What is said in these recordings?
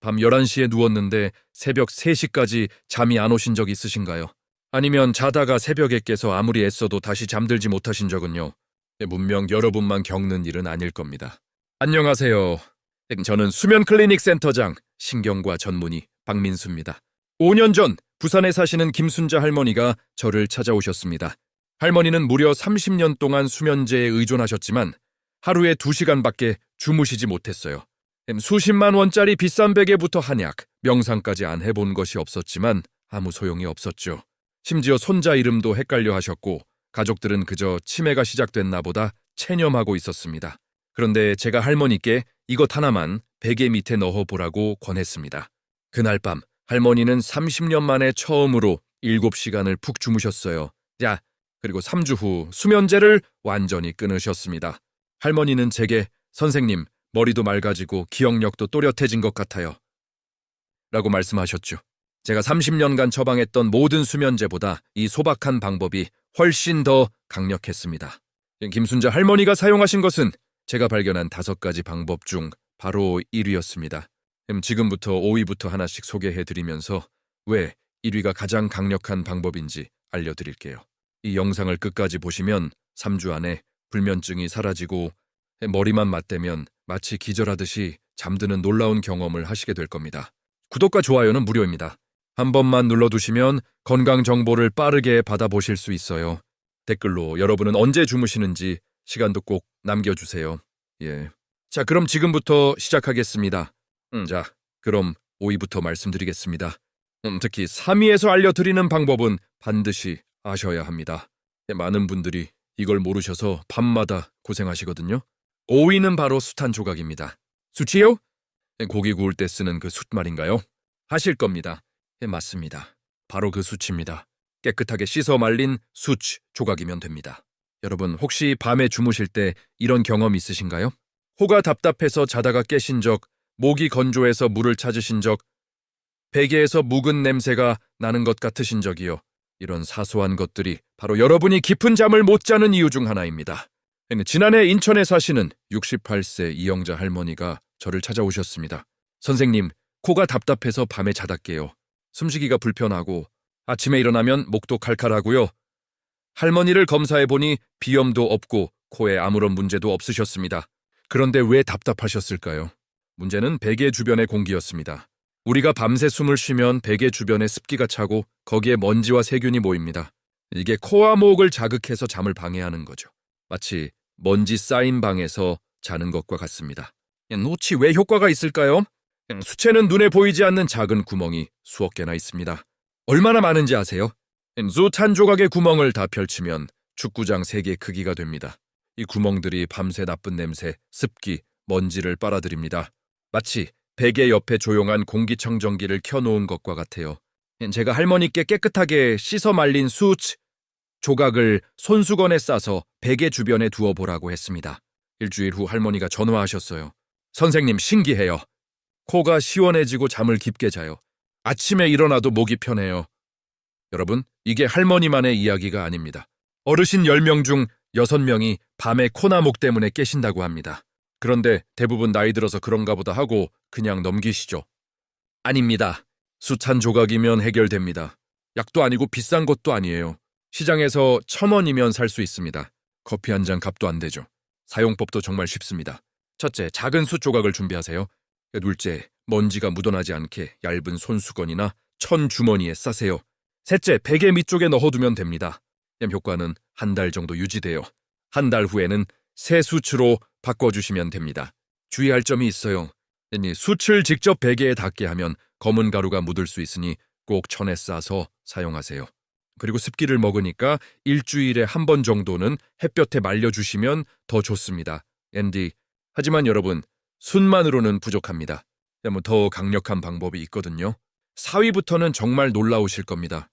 밤 11시에 누웠는데 새벽 3시까지 잠이 안 오신 적 있으신가요? 아니면 자다가 새벽에 깨서 아무리 애써도 다시 잠들지 못하신 적은요? 문명 여러분만 겪는 일은 아닐 겁니다. 안녕하세요. 저는 수면 클리닉 센터장 신경과 전문의 박민수입니다. 5년 전 부산에 사시는 김순자 할머니가 저를 찾아오셨습니다. 할머니는 무려 30년 동안 수면제에 의존하셨지만 하루에 2시간밖에 주무시지 못했어요. 수십만 원짜리 비싼 베개부터 한약, 명상까지 안 해본 것이 없었지만 아무 소용이 없었죠. 심지어 손자 이름도 헷갈려 하셨고 가족들은 그저 치매가 시작됐나 보다 체념하고 있었습니다. 그런데 제가 할머니께 이것 하나만 베개 밑에 넣어보라고 권했습니다. 그날 밤 할머니는 30년 만에 처음으로 7시간을 푹 주무셨어요. 그리고 3주 후 수면제를 완전히 끊으셨습니다. 할머니는 제게 선생님, 머리도 맑아지고 기억력도 또렷해진 것 같아요. 라고 말씀하셨죠. 제가 30년간 처방했던 모든 수면제보다 이 소박한 방법이 훨씬 더 강력했습니다. 김순자 할머니가 사용하신 것은 제가 발견한 5가지 방법 중 바로 1위였습니다. 지금부터 5위부터 하나씩 소개해드리면서 왜 1위가 가장 강력한 방법인지 알려드릴게요. 이 영상을 끝까지 보시면 3주 안에 불면증이 사라지고 머리만 맞대면 마치 기절하듯이 잠드는 놀라운 경험을 하시게 될 겁니다. 구독과 좋아요는 무료입니다. 한 번만 눌러두시면 건강 정보를 빠르게 받아보실 수 있어요. 댓글로 여러분은 언제 주무시는지 시간도 꼭 남겨주세요. 자, 그럼 지금부터 시작하겠습니다. 그럼 5위부터 말씀드리겠습니다. 특히 3위에서 알려드리는 방법은 반드시 아셔야 합니다. 많은 분들이 이걸 모르셔서 밤마다 고생하시거든요. 5위는 바로 숯한 조각입니다. 숯이요? 고기 구울 때 쓰는 그 숯 말인가요? 하실 겁니다. 맞습니다. 바로 그 숯입니다. 깨끗하게 씻어 말린 숯 조각이면 됩니다. 여러분, 혹시 밤에 주무실 때 이런 경험 있으신가요? 호가 답답해서 자다가 깨신 적, 목이 건조해서 물을 찾으신 적, 베개에서 묵은 냄새가 나는 것 같으신 적이요. 이런 사소한 것들이 바로 여러분이 깊은 잠을 못 자는 이유 중 하나입니다. 지난해 인천에 사시는 68세 이영자 할머니가 저를 찾아오셨습니다. 선생님, 코가 답답해서 밤에 자다 깨요. 숨쉬기가 불편하고 아침에 일어나면 목도 칼칼하고요. 할머니를 검사해보니 비염도 없고 코에 아무런 문제도 없으셨습니다. 그런데 왜 답답하셨을까요? 문제는 베개 주변의 공기였습니다. 우리가 밤새 숨을 쉬면 베개 주변에 습기가 차고 거기에 먼지와 세균이 모입니다. 이게 코와 목을 자극해서 잠을 방해하는 거죠. 마치 먼지 쌓인 방에서 자는 것과 같습니다. 노치 왜 효과가 있을까요? 수채는 눈에 보이지 않는 작은 구멍이 수억 개나 있습니다. 얼마나 많은지 아세요? 숯 한 조각의 구멍을 다 펼치면 축구장 3개 크기가 됩니다. 이 구멍들이 밤새 나쁜 냄새, 습기, 먼지를 빨아들입니다. 마치 베개 옆에 조용한 공기청정기를 켜놓은 것과 같아요. 제가 할머니께 깨끗하게 씻어 말린 숯 조각을 손수건에 싸서 베개 주변에 두어보라고 했습니다. 일주일 후 할머니가 전화하셨어요. 선생님, 신기해요. 코가 시원해지고 잠을 깊게 자요. 아침에 일어나도 목이 편해요. 여러분, 이게 할머니만의 이야기가 아닙니다. 어르신 10명 중 6명이 밤에 코나 목 때문에 깨신다고 합니다. 그런데 대부분 나이 들어서 그런가 보다 하고 그냥 넘기시죠. 아닙니다. 숯 한 조각이면 해결됩니다. 약도 아니고 비싼 것도 아니에요. 시장에서 1,000원이면 살 수 있습니다. 커피 한 잔 값도 안 되죠. 사용법도 정말 쉽습니다. 첫째, 작은 숯 조각을 준비하세요. 둘째, 먼지가 묻어나지 않게 얇은 손수건이나 천 주머니에 싸세요. 셋째, 베개 밑쪽에 넣어두면 됩니다. 효과는 한 달 정도 유지돼요. 한 달 후에는 새 숯으로 바꿔주시면 됩니다. 주의할 점이 있어요. 숯을 직접 베개에 닿게 하면 검은 가루가 묻을 수 있으니 꼭 천에 싸서 사용하세요. 그리고 습기를 먹으니까 일주일에 한 번 정도는 햇볕에 말려주시면 더 좋습니다. 하지만 여러분, 숯만으로는 부족합니다. 더 강력한 방법이 있거든요. 4위부터는 정말 놀라우실 겁니다.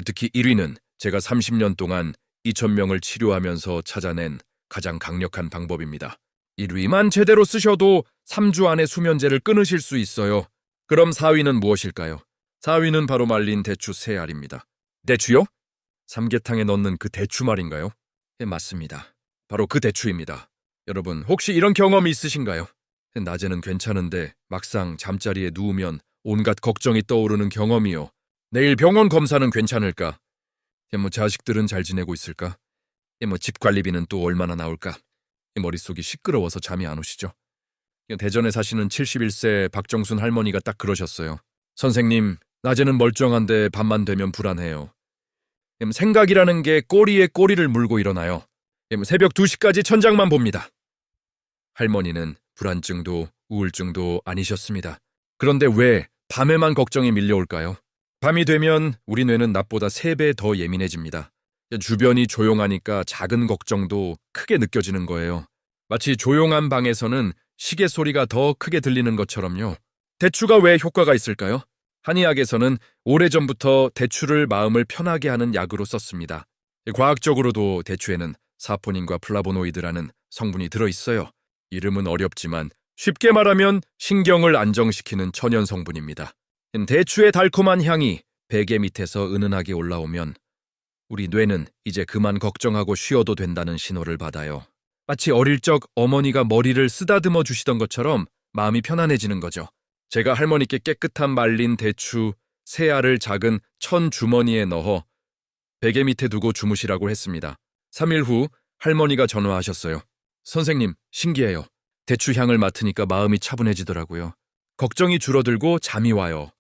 특히 1위는 제가 30년 동안 2,000명을 치료하면서 찾아낸 가장 강력한 방법입니다. 1위만 제대로 쓰셔도 3주 안에 수면제를 끊으실 수 있어요. 그럼 4위는 무엇일까요? 4위는 바로 말린 대추 새알입니다. 대추요? 삼계탕에 넣는 그 대추 말인가요? 맞습니다. 바로 그 대추입니다. 여러분, 혹시 이런 경험이 있으신가요? 낮에는 괜찮은데 막상 잠자리에 누우면 온갖 걱정이 떠오르는 경험이요. 내일 병원 검사는 괜찮을까? 자식들은 잘 지내고 있을까? 집 관리비는 또 얼마나 나올까? 머릿속이 시끄러워서 잠이 안 오시죠? 대전에 사시는 71세 박정순 할머니가 딱 그러셨어요. 선생님, 낮에는 멀쩡한데 밤만 되면 불안해요. 생각이라는 게 꼬리에 꼬리를 물고 일어나요. 새벽 2시까지 천장만 봅니다. 할머니는 불안증도 우울증도 아니셨습니다. 그런데 왜 밤에만 걱정이 밀려올까요? 밤이 되면 우리 뇌는 낮보다 3배 더 예민해집니다. 주변이 조용하니까 작은 걱정도 크게 느껴지는 거예요. 마치 조용한 방에서는 시계 소리가 더 크게 들리는 것처럼요. 대추가 왜 효과가 있을까요? 한의학에서는 오래전부터 대추를 마음을 편하게 하는 약으로 썼습니다. 과학적으로도 대추에는 사포닌과 플라보노이드라는 성분이 들어있어요. 이름은 어렵지만 쉽게 말하면 신경을 안정시키는 천연 성분입니다. 대추의 달콤한 향이 베개 밑에서 은은하게 올라오면 우리 뇌는 이제 그만 걱정하고 쉬어도 된다는 신호를 받아요. 마치 어릴 적 어머니가 머리를 쓰다듬어 주시던 것처럼 마음이 편안해지는 거죠. 제가 할머니께 깨끗한 말린 대추 3알을 작은 천 주머니에 넣어 베개 밑에 두고 주무시라고 했습니다. 3일 후 할머니가 전화하셨어요. 선생님, 신기해요. 대추 향을 맡으니까 마음이 차분해지더라고요. 걱정이 줄어들고 잠이 와요.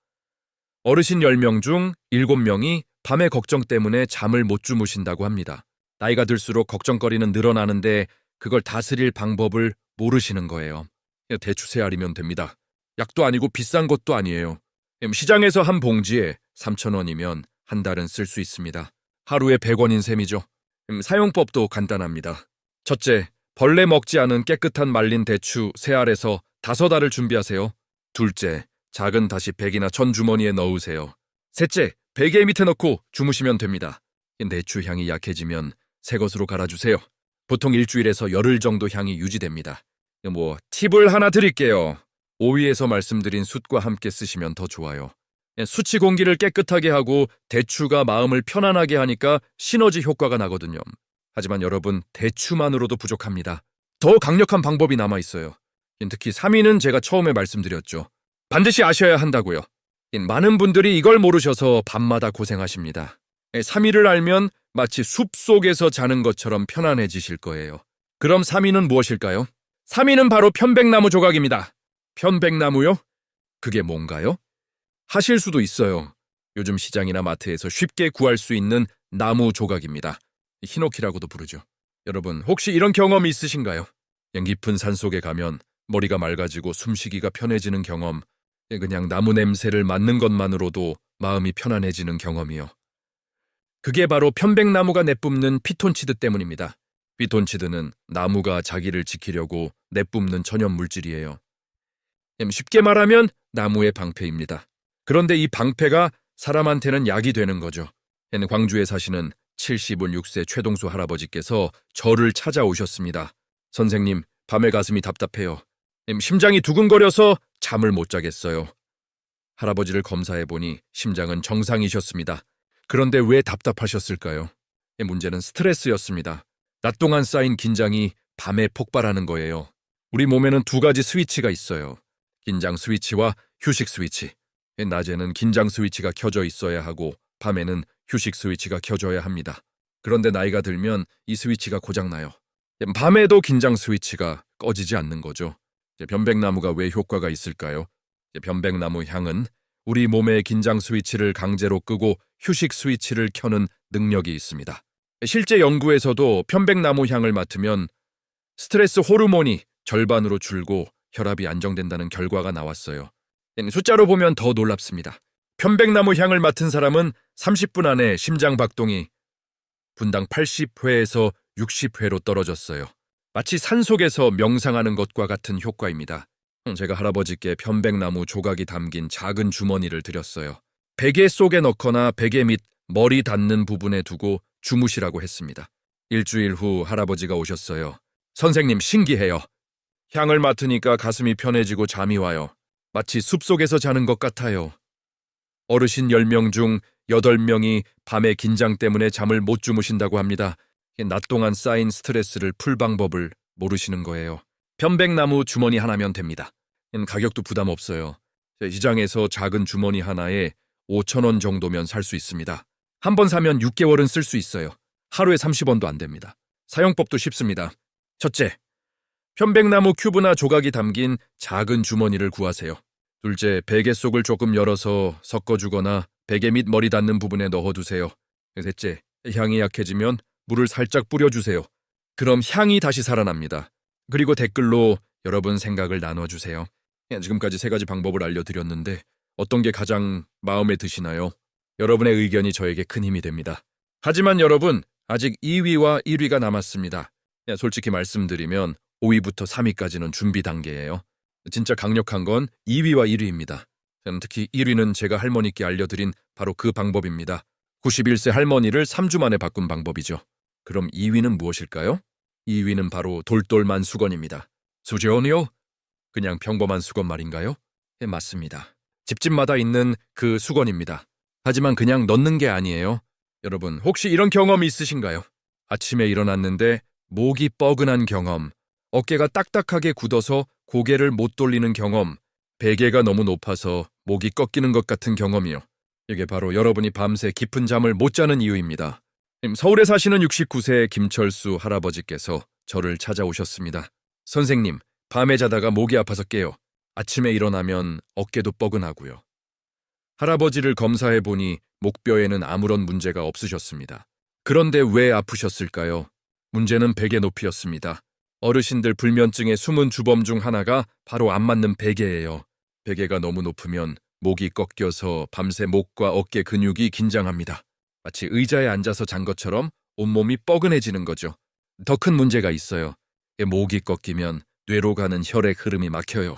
어르신 10명 중 7명이 밤에 걱정 때문에 잠을 못 주무신다고 합니다. 나이가 들수록 걱정거리는 늘어나는데 그걸 다스릴 방법을 모르시는 거예요. 대추 3알이면 됩니다. 약도 아니고 비싼 것도 아니에요. 시장에서 한 봉지에 3,000원이면 한 달은 쓸 수 있습니다. 하루에 100원인 셈이죠. 사용법도 간단합니다. 첫째, 벌레 먹지 않은 깨끗한 말린 대추 3알에서 5알을 준비하세요. 둘째, 작은 다시 백이나 천 주머니에 넣으세요. 셋째, 베개 밑에 넣고 주무시면 됩니다. 대추 향이 약해지면 새 것으로 갈아주세요. 보통 일주일에서 열흘 정도 향이 유지됩니다. 팁을 하나 드릴게요. 오위에서 말씀드린 숯과 함께 쓰시면 더 좋아요. 수치 공기를 깨끗하게 하고 대추가 마음을 편안하게 하니까 시너지 효과가 나거든요. 하지만 여러분, 대추만으로도 부족합니다. 더 강력한 방법이 남아있어요. 특히 3위는 제가 처음에 말씀드렸죠. 반드시 아셔야 한다고요. 많은 분들이 이걸 모르셔서 밤마다 고생하십니다. 3위를 알면 마치 숲속에서 자는 것처럼 편안해지실 거예요. 그럼 3위는 무엇일까요? 3위는 바로 편백나무 조각입니다. 편백나무요? 그게 뭔가요? 하실 수도 있어요. 요즘 시장이나 마트에서 쉽게 구할 수 있는 나무 조각입니다. 히노키라고도 부르죠. 여러분, 혹시 이런 경험이 있으신가요? 깊은 산속에 가면 머리가 맑아지고 숨쉬기가 편해지는 경험, 그냥 나무 냄새를 맡는 것만으로도 마음이 편안해지는 경험이요. 그게 바로 편백나무가 내뿜는 피톤치드 때문입니다. 피톤치드는 나무가 자기를 지키려고 내뿜는 천연 물질이에요. 쉽게 말하면 나무의 방패입니다. 그런데 이 방패가 사람한테는 약이 되는 거죠. 광주에 사시는 76세 최동수 할아버지께서 저를 찾아오셨습니다. 선생님, 밤에 가슴이 답답해요. 심장이 두근거려서 잠을 못 자겠어요. 할아버지를 검사해보니 심장은 정상이셨습니다. 그런데 왜 답답하셨을까요? 문제는 스트레스였습니다. 낮 동안 쌓인 긴장이 밤에 폭발하는 거예요. 우리 몸에는 2가지 스위치가 있어요. 긴장 스위치와 휴식 스위치. 낮에는 긴장 스위치가 켜져 있어야 하고 밤에는 휴식 스위치가 켜져야 합니다. 그런데 나이가 들면 이 스위치가 고장나요. 밤에도 긴장 스위치가 꺼지지 않는 거죠. 편백나무가 왜 효과가 있을까요? 편백나무 향은 우리 몸의 긴장 스위치를 강제로 끄고 휴식 스위치를 켜는 능력이 있습니다. 실제 연구에서도 편백나무 향을 맡으면 스트레스 호르몬이 절반으로 줄고 혈압이 안정된다는 결과가 나왔어요. 숫자로 보면 더 놀랍습니다. 편백나무 향을 맡은 사람은 30분 안에 심장 박동이 분당 80회에서 60회로 떨어졌어요. 마치 산속에서 명상하는 것과 같은 효과입니다. 제가 할아버지께 편백나무 조각이 담긴 작은 주머니를 드렸어요. 베개 속에 넣거나 베개 밑 머리 닿는 부분에 두고 주무시라고 했습니다. 일주일 후 할아버지가 오셨어요. 선생님, 신기해요. 향을 맡으니까 가슴이 편해지고 잠이 와요. 마치 숲속에서 자는 것 같아요. 어르신 10명 중 8명이 밤에 긴장 때문에 잠을 못 주무신다고 합니다. 낮 동안 쌓인 스트레스를 풀 방법을 모르시는 거예요. 편백나무 주머니 하나면 됩니다. 가격도 부담 없어요. 시장에서 작은 주머니 하나에 5,000원 정도면 살 수 있습니다. 한 번 사면 6개월은 쓸 수 있어요. 하루에 30원도 안 됩니다. 사용법도 쉽습니다. 첫째, 편백나무 큐브나 조각이 담긴 작은 주머니를 구하세요. 둘째, 베개 속을 조금 열어서 섞어주거나 베개 밑 머리 닿는 부분에 넣어두세요. 셋째, 향이 약해지면 물을 살짝 뿌려주세요. 그럼 향이 다시 살아납니다. 그리고 댓글로 여러분 생각을 나눠주세요. 지금까지 3가지 방법을 알려드렸는데 어떤 게 가장 마음에 드시나요? 여러분의 의견이 저에게 큰 힘이 됩니다. 하지만 여러분, 아직 2위와 1위가 남았습니다. 솔직히 말씀드리면 5위부터 3위까지는 준비 단계예요. 진짜 강력한 건 2위와 1위입니다. 특히 1위는 제가 할머니께 알려드린 바로 그 방법입니다. 91세 할머니를 3주 만에 바꾼 방법이죠. 그럼 2위는 무엇일까요? 2위는 바로 돌돌만 수건입니다. 수제오니요? 그냥 평범한 수건 말인가요? 네, 맞습니다. 집집마다 있는 그 수건입니다. 하지만 그냥 넣는 게 아니에요. 여러분, 혹시 이런 경험이 있으신가요? 아침에 일어났는데 목이 뻐근한 경험, 어깨가 딱딱하게 굳어서 고개를 못 돌리는 경험, 베개가 너무 높아서 목이 꺾이는 것 같은 경험이요. 이게 바로 여러분이 밤새 깊은 잠을 못 자는 이유입니다. 서울에 사시는 69세 김철수 할아버지께서 저를 찾아오셨습니다. 선생님, 밤에 자다가 목이 아파서 깨요. 아침에 일어나면 어깨도 뻐근하고요. 할아버지를 검사해보니 목뼈에는 아무런 문제가 없으셨습니다. 그런데 왜 아프셨을까요? 문제는 베개 높이였습니다. 어르신들 불면증의 숨은 주범 중 하나가 바로 안 맞는 베개예요. 베개가 너무 높으면 목이 꺾여서 밤새 목과 어깨 근육이 긴장합니다. 마치 의자에 앉아서 잔 것처럼 온몸이 뻐근해지는 거죠. 더 큰 문제가 있어요. 목이 꺾이면 뇌로 가는 혈액 흐름이 막혀요.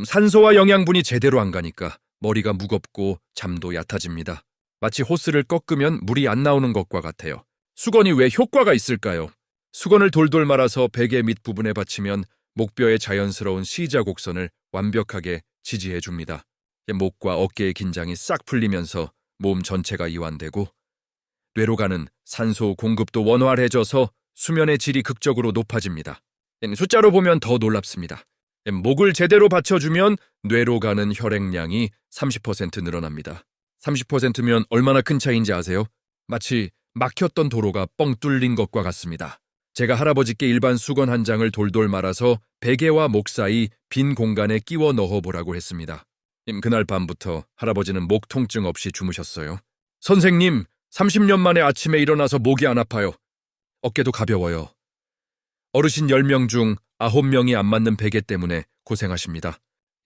산소와 영양분이 제대로 안 가니까 머리가 무겁고 잠도 얕아집니다. 마치 호스를 꺾으면 물이 안 나오는 것과 같아요. 수건이 왜 효과가 있을까요? 수건을 돌돌 말아서 베개 밑부분에 받치면 목뼈의 자연스러운 시자 곡선을 완벽하게 지지해 줍니다. 목과 어깨의 긴장이 싹 풀리면서 몸 전체가 이완되고 뇌로 가는 산소 공급도 원활해져서 수면의 질이 극적으로 높아집니다. 숫자로 보면 더 놀랍습니다. 목을 제대로 받쳐주면 뇌로 가는 혈액량이 30% 늘어납니다. 30%면 얼마나 큰 차이인지 아세요? 마치 막혔던 도로가 뻥 뚫린 것과 같습니다. 제가 할아버지께 일반 수건 한 장을 돌돌 말아서 베개와 목 사이 빈 공간에 끼워 넣어보라고 했습니다. 그날 밤부터 할아버지는 목 통증 없이 주무셨어요. 선생님, 30년 만에 아침에 일어나서 목이 안 아파요. 어깨도 가벼워요. 어르신 10명 중 9명이 안 맞는 베개 때문에 고생하십니다.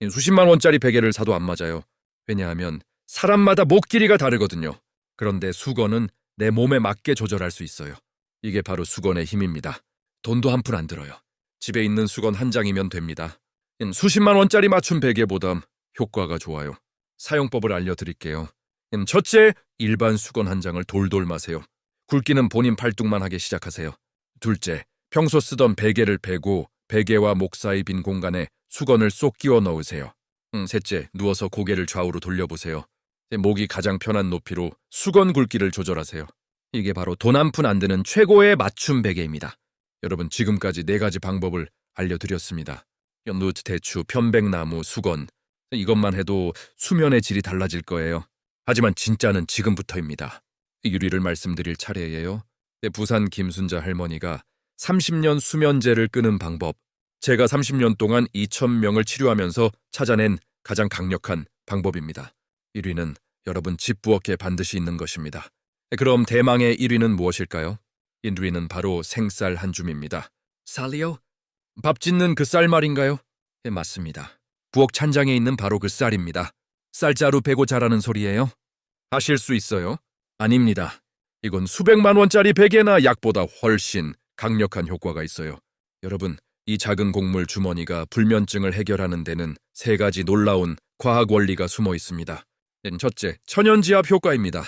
수십만 원짜리 베개를 사도 안 맞아요. 왜냐하면 사람마다 목 길이가 다르거든요. 그런데 수건은 내 몸에 맞게 조절할 수 있어요. 이게 바로 수건의 힘입니다. 돈도 한 푼 안 들어요. 집에 있는 수건 한 장이면 됩니다. 수십만 원짜리 맞춤 베개보다 효과가 좋아요. 사용법을 알려드릴게요. 첫째, 일반 수건 한 장을 돌돌 마세요. 굵기는 본인 팔뚝만 하게 시작하세요. 둘째, 평소 쓰던 베개를 빼고 베개와 목 사이 빈 공간에 수건을 쏙 끼워 넣으세요. 셋째, 누워서 고개를 좌우로 돌려보세요. 목이 가장 편한 높이로 수건 굵기를 조절하세요. 이게 바로 돈 한 푼 안 드는 최고의 맞춤 베개입니다. 여러분, 지금까지 4가지 방법을 알려드렸습니다. 누트, 대추, 편백나무, 수건. 이것만 해도 수면의 질이 달라질 거예요. 하지만 진짜는 지금부터입니다. 유리를 말씀드릴 차례예요. 부산 김순자 할머니가 30년 수면제를 끄는 방법. 제가 30년 동안 2,000명을 치료하면서 찾아낸 가장 강력한 방법입니다. 1위는 여러분 집 부엌에 반드시 있는 것입니다. 그럼 대망의 1위는 무엇일까요? 1위는 바로 생쌀 한 줌입니다. 쌀이요? 밥 짓는 그 쌀 말인가요? 네, 맞습니다. 부엌 찬장에 있는 바로 그 쌀입니다. 쌀자루 베고 자라는 소리예요? 하실 수 있어요? 아닙니다. 이건 수백만 원짜리 베개나 약보다 훨씬 강력한 효과가 있어요. 여러분, 이 작은 곡물 주머니가 불면증을 해결하는 데는 3가지 놀라운 과학 원리가 숨어 있습니다. 첫째, 천연지압 효과입니다.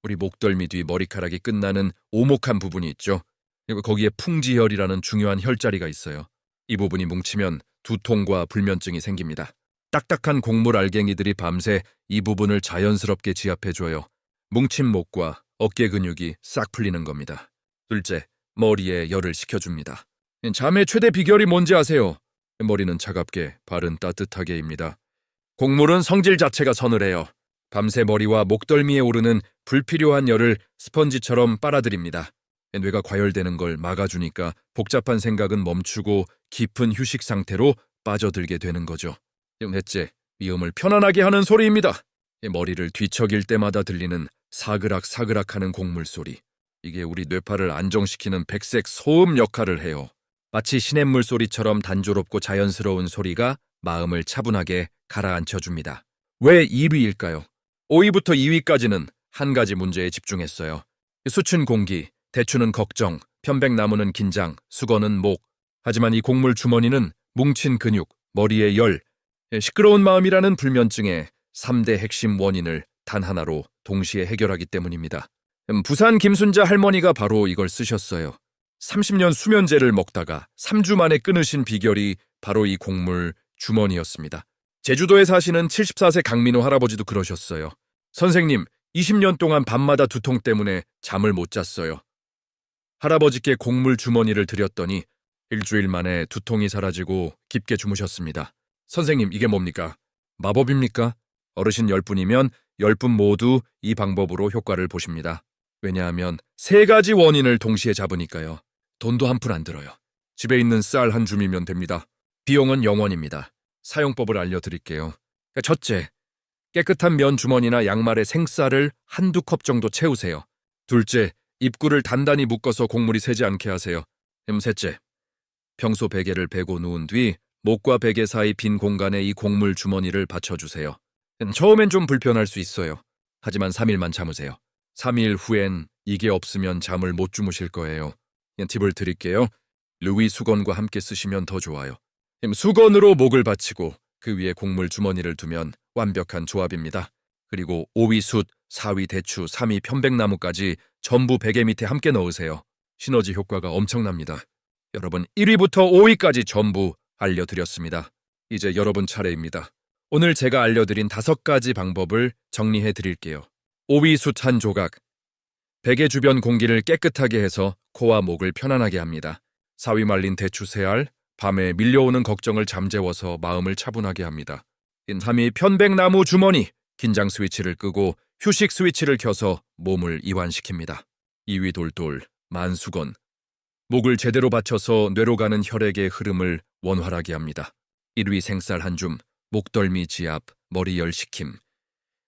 우리 목덜미 뒤 머리카락이 끝나는 오목한 부분이 있죠. 그리고 거기에 풍지혈이라는 중요한 혈자리가 있어요. 이 부분이 뭉치면 두통과 불면증이 생깁니다. 딱딱한 곡물 알갱이들이 밤새 이 부분을 자연스럽게 지압해줘요. 뭉친 목과 어깨 근육이 싹 풀리는 겁니다. 둘째, 머리에 열을 식혀줍니다. 잠의 최대 비결이 뭔지 아세요? 머리는 차갑게, 발은 따뜻하게입니다. 곡물은 성질 자체가 서늘해요. 밤새 머리와 목덜미에 오르는 불필요한 열을 스펀지처럼 빨아들입니다. 뇌가 과열되는 걸 막아주니까 복잡한 생각은 멈추고 깊은 휴식 상태로 빠져들게 되는 거죠. 넷째, 위험을 편안하게 하는 소리입니다. 머리를 뒤척일 때마다 들리는 사그락사그락하는 곡물 소리. 이게 우리 뇌파를 안정시키는 백색 소음 역할을 해요. 마치 시냇물 소리처럼 단조롭고 자연스러운 소리가 마음을 차분하게 가라앉혀줍니다. 왜 1위일까요? 5위부터 2위까지는 한 가지 문제에 집중했어요. 수춘 공기, 대추는 걱정, 편백나무는 긴장, 수건은 목. 하지만 이 곡물 주머니는 뭉친 근육, 머리의 열, 시끄러운 마음이라는 불면증의 3대 핵심 원인을 단 하나로 동시에 해결하기 때문입니다. 부산 김순자 할머니가 바로 이걸 쓰셨어요. 30년 수면제를 먹다가 3주 만에 끊으신 비결이 바로 이 곡물 주머니였습니다. 제주도에 사시는 74세 강민호 할아버지도 그러셨어요. 선생님, 20년 동안 밤마다 두통 때문에 잠을 못 잤어요. 할아버지께 곡물 주머니를 드렸더니 일주일 만에 두통이 사라지고 깊게 주무셨습니다. 선생님, 이게 뭡니까? 마법입니까? 어르신 10분이면 10분 모두 이 방법으로 효과를 보십니다. 왜냐하면 3가지 원인을 동시에 잡으니까요. 돈도 한 푼 안 들어요. 집에 있는 쌀 한 줌이면 됩니다. 비용은 0원입니다. 사용법을 알려드릴게요. 첫째, 깨끗한 면 주머니나 양말에 생쌀을 한두 컵 정도 채우세요. 둘째, 입구를 단단히 묶어서 곡물이 새지 않게 하세요. 셋째, 평소 베개를 베고 누운 뒤 목과 베개 사이 빈 공간에 이 곡물 주머니를 받쳐주세요. 처음엔 좀 불편할 수 있어요. 하지만 3일만 참으세요. 3일 후엔 이게 없으면 잠을 못 주무실 거예요. 팁을 드릴게요. 루이 수건과 함께 쓰시면 더 좋아요. 수건으로 목을 받치고 그 위에 곡물 주머니를 두면 완벽한 조합입니다. 그리고 5위 숯, 4위 대추, 3위 편백나무까지 전부 베개 밑에 함께 넣으세요. 시너지 효과가 엄청납니다. 여러분 1위부터 5위까지 전부 알려드렸습니다. 이제 여러분 차례입니다. 오늘 제가 알려드린 5가지 방법을 정리해 드릴게요. 5위 숯 한 조각. 베개 주변 공기를 깨끗하게 해서 코와 목을 편안하게 합니다. 4위 말린 대추 3알. 밤에 밀려오는 걱정을 잠재워서 마음을 차분하게 합니다. 3위 편백나무 주머니. 긴장 스위치를 끄고 휴식 스위치를 켜서 몸을 이완시킵니다. 2위 돌돌, 만수건. 목을 제대로 받쳐서 뇌로 가는 혈액의 흐름을 원활하게 합니다. 1위 생쌀 한 줌, 목덜미 지압, 머리 열시킴.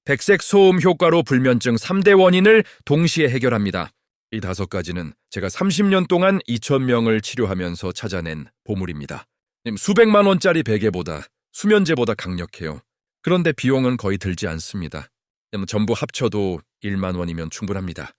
백색 소음 효과로 불면증 3대 원인을 동시에 해결합니다. 이 5가지는 제가 30년 동안 2,000명을 치료하면서 찾아낸 보물입니다. 수백만 원짜리 베개보다 수면제보다 강력해요. 그런데 비용은 거의 들지 않습니다. 전부 합쳐도 1만 원이면 충분합니다.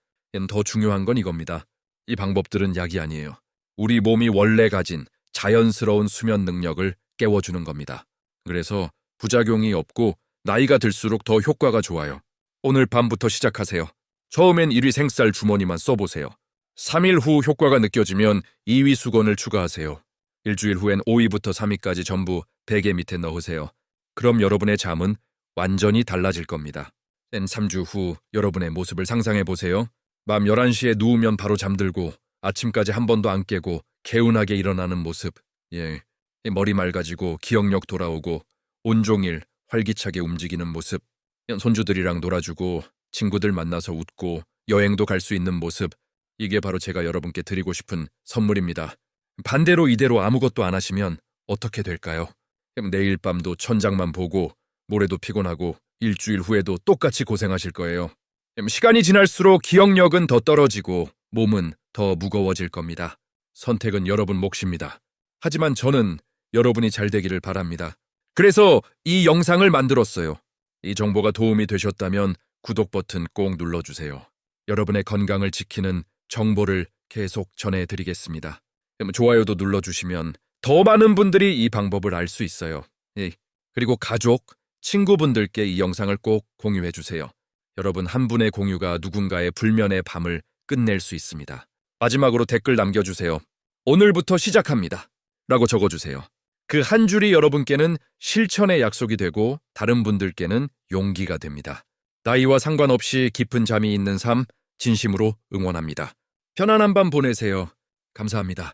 더 중요한 건 이겁니다. 이 방법들은 약이 아니에요. 우리 몸이 원래 가진 자연스러운 수면 능력을 깨워주는 겁니다. 그래서 부작용이 없고 나이가 들수록 더 효과가 좋아요. 오늘 밤부터 시작하세요. 처음엔 1위 생쌀 주머니만 써보세요. 3일 후 효과가 느껴지면 2위 수건을 추가하세요. 일주일 후엔 5위부터 3위까지 전부 베개 밑에 넣으세요. 그럼 여러분의 잠은 완전히 달라질 겁니다. 3주 후 여러분의 모습을 상상해보세요. 밤 11시에 누우면 바로 잠들고 아침까지 한 번도 안 깨고 개운하게 일어나는 모습. 머리 맑아지고 기억력 돌아오고 온종일 활기차게 움직이는 모습. 손주들이랑 놀아주고 친구들 만나서 웃고 여행도 갈 수 있는 모습. 이게 바로 제가 여러분께 드리고 싶은 선물입니다. 반대로 이대로 아무것도 안 하시면 어떻게 될까요? 내일 밤도 천장만 보고 모레도 피곤하고 일주일 후에도 똑같이 고생하실 거예요. 시간이 지날수록 기억력은 더 떨어지고 몸은 더 무거워질 겁니다. 선택은 여러분 몫입니다. 하지만 저는 여러분이 잘 되기를 바랍니다. 그래서 이 영상을 만들었어요. 이 정보가 도움이 되셨다면 구독 버튼 꼭 눌러주세요. 여러분의 건강을 지키는 정보를 계속 전해드리겠습니다. 좋아요도 눌러주시면 더 많은 분들이 이 방법을 알 수 있어요. 그리고 가족, 친구분들께 이 영상을 꼭 공유해주세요. 여러분 한 분의 공유가 누군가의 불면의 밤을 끝낼 수 있습니다. 마지막으로 댓글 남겨주세요. 오늘부터 시작합니다. 라고 적어주세요. 그 한 줄이 여러분께는 실천의 약속이 되고 다른 분들께는 용기가 됩니다. 나이와 상관없이 깊은 잠이 있는 삶 진심으로 응원합니다. 편안한 밤 보내세요. 감사합니다.